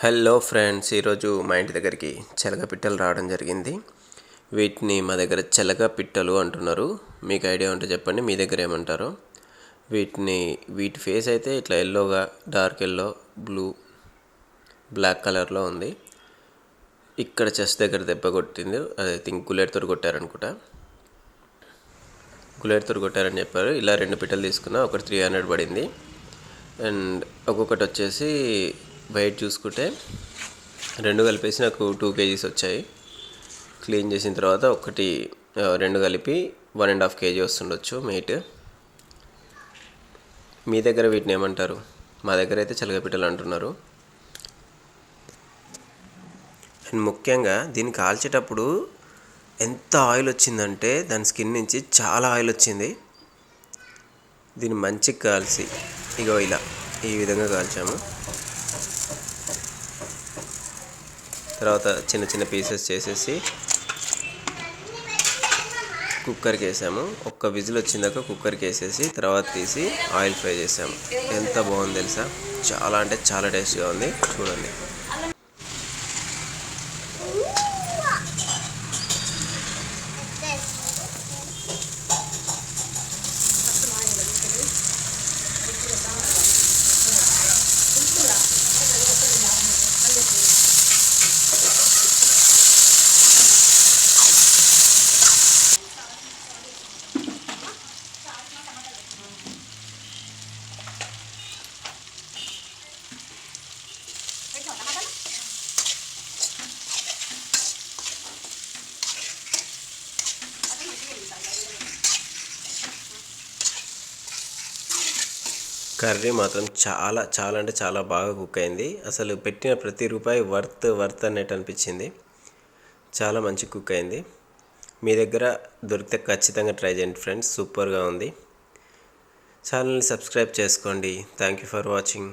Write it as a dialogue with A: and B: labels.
A: Hello friends, ఈరోజు మా ఇంటి దగ్గరికి చెలక పిట్టలు రావడం జరిగింది. వీటిని మా దగ్గర చెలక పిట్టలు అంటున్నారు. మీకు ఐడియా ఉంటే చెప్పండి, మీ దగ్గర ఏమంటారో. వీటి ఫేస్ అయితే ఇట్లా ఎల్లోగా, డార్క్ ఎల్లో, బ్లూ, బ్లాక్ కలర్లో ఉంది. ఇక్కడ చెస్ట్ దగ్గర దెబ్బ కొట్టింది. అది థింక్ గులేట్తో కొట్టారనుకుంటా. గులేట్తో కొట్టారని చెప్పారు. ఇలా 2 పిట్టలు తీసుకున్నా, ఒకటి 300 పడింది. అండ్ ఒక్కొక్కటి వచ్చేసి వెయిట్ చూసుకుంటే 2 కలిపేసి నాకు 2 kgs వచ్చాయి. క్లీన్ చేసిన తర్వాత 2 కలిపి 1.5 kg వస్తుండొచ్చు మీట్. మీ దగ్గర వీటిని ఏమంటారు? మా దగ్గర అయితే చెలగపిట్టలు అంటున్నారు. అండ్ ముఖ్యంగా దీన్ని కాల్చేటప్పుడు ఎంత ఆయిల్ వచ్చిందంటే దాని స్కిన్ నుంచి చాలా ఆయిల్ వచ్చింది. దీన్ని మంచిగా కాల్చి ఈ విధంగా కాల్చాము. తర్వాత చిన్న చిన్న పీసెస్ చేసేసి కుక్కర్కి వేసాము. ఒక్క విజిల్ వచ్చిందాక కుక్కర్కి వేసేసి తర్వాత తీసి ఆయిల్ ఫ్రై చేసాము. ఎంత బాగుంది తెలుసా? చాలా అంటే చాలా టేస్ట్గా ఉంది. చూడండి. కర్రీ మాత్రం చాలా చాలా అంటే చాలా బాగా కుక్ అయింది. అసలు పెట్టిన ప్రతి రూపాయి వర్త్ అన్నట్టు అనిపించింది. చాలా మంచి కుక్ అయింది. మీ దగ్గర దొరికితే ఖచ్చితంగా ట్రై చేయండి ఫ్రెండ్స్. సూపర్గా ఉంది. ఛానల్ని సబ్స్క్రైబ్ చేసుకోండి. Thank you for watching.